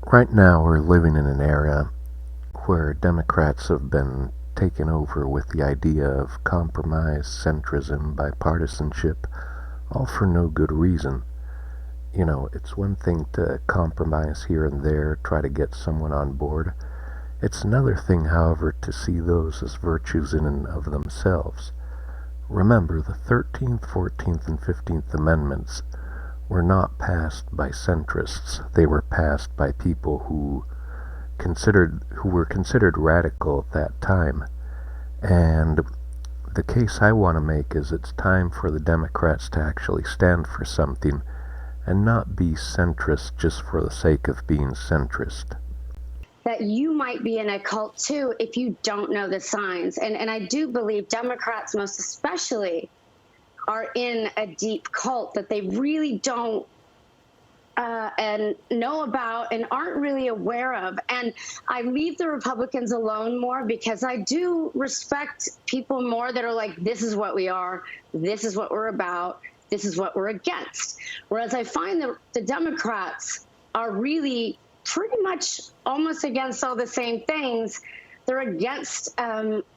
Right now, we're living in an era where Democrats have been taken over with the idea of compromise, centrism, bipartisanship, all for no good reason. It's one thing to compromise here and there, try to get someone on board. It's another thing, however, to see those as virtues in and of themselves. Remember, the 13th, 14th, and 15th Amendments were not passed by centrists. They were passed by people who were considered radical at that time. And the case I want to make is it's time for the Democrats to actually stand for something and not be centrist just for the sake of being centrist. That you might be in a cult too if you don't know the signs. And I do believe Democrats, most especially, are in a deep cult that they really don't and know about and aren't really aware of. And I leave the Republicans alone more because I do respect people more that are like, this is what we are, this is what we're about, this is what we're against. Whereas I find that the Democrats are really pretty much almost against all the same things. They're against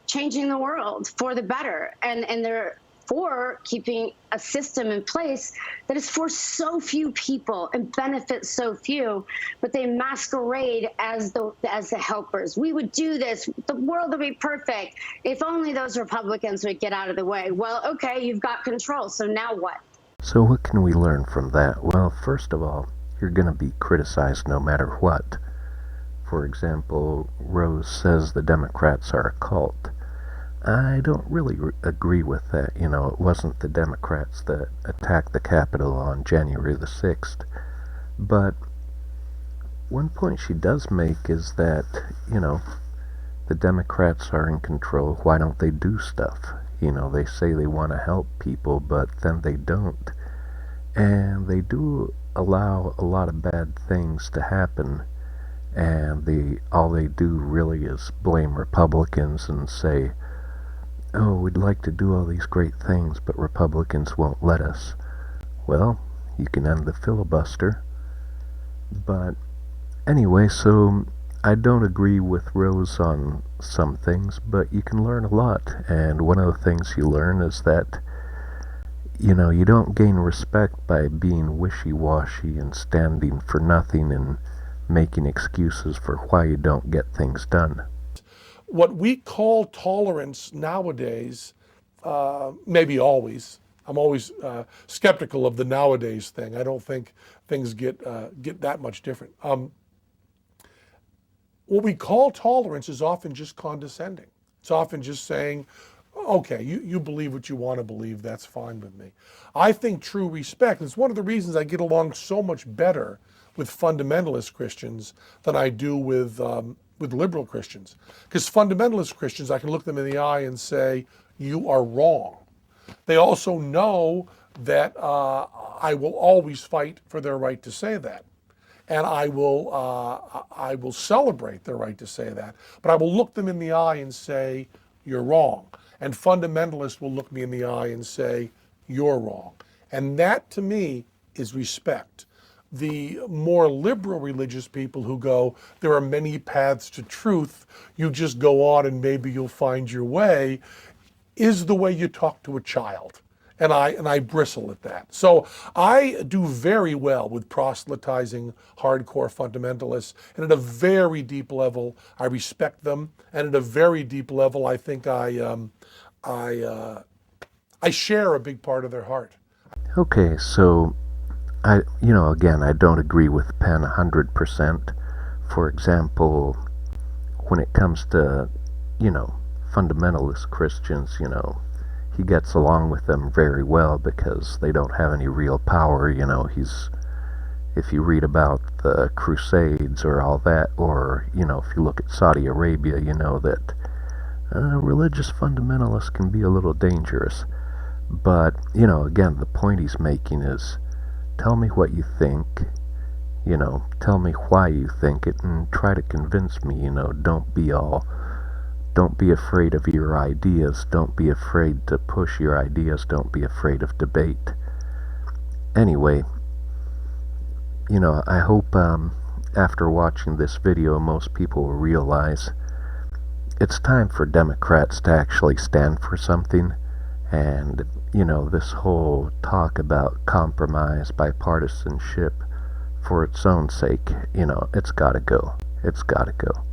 changing the world for the better, and they're for keeping a system in place that is for so few people and benefits so few, but they masquerade as the helpers. We would do this, the world would be perfect if only those Republicans would get out of the way. Well, okay, you've got control, so now what? So what can we learn from that? Well, first of all, you're going to be criticized no matter what. For example, Rose says the Democrats are a cult. I don't really agree with that. It wasn't the Democrats that attacked the Capitol on January the 6th. But one point she does make is that, the Democrats are in control. Why don't they do stuff? They say they want to help people, but then they don't. And they do allow a lot of bad things to happen. And all they do really is blame Republicans and say, oh, we'd like to do all these great things, but Republicans won't let us. Well, you can end the filibuster. But anyway, so I don't agree with Rose on some things, but you can learn a lot. And one of the things you learn is that, you don't gain respect by being wishy-washy and standing for nothing and making excuses for why you don't get things done. What we call tolerance nowadays, maybe always, I'm always skeptical of the nowadays thing. I don't think things get that much different. What we call tolerance is often just condescending. It's often just saying, okay, you believe what you want to believe, that's fine with me. I think true respect, and it's one of the reasons I get along so much better with fundamentalist Christians than I do with liberal Christians. Because fundamentalist Christians, I can look them in the eye and say, you are wrong. They also know that I will always fight for their right to say that. And I will celebrate their right to say that. But I will look them in the eye and say, you're wrong. And fundamentalists will look me in the eye and say, you're wrong. And that, to me, is respect. The more liberal religious people who go, there are many paths to truth, you just go on and maybe you'll find your way, is the way you talk to a child. And I bristle at that. So I do very well with proselytizing hardcore fundamentalists. And at a very deep level, I respect them. And at a very deep level, I think I share a big part of their heart. Okay, so again, I don't agree with Penn 100%. For example, when it comes to, fundamentalist Christians, he gets along with them very well because they don't have any real power. If you read about the Crusades or all that, or, if you look at Saudi Arabia, you know that religious fundamentalists can be a little dangerous. But, again, the point he's making is, tell me what you think, tell me why you think it, and try to convince me, don't be afraid of your ideas, don't be afraid to push your ideas, don't be afraid of debate. Anyway, I hope after watching this video, most people will realize it's time for Democrats to actually stand for something. And, this whole talk about compromise, bipartisanship, for its own sake, it's gotta go. It's gotta go.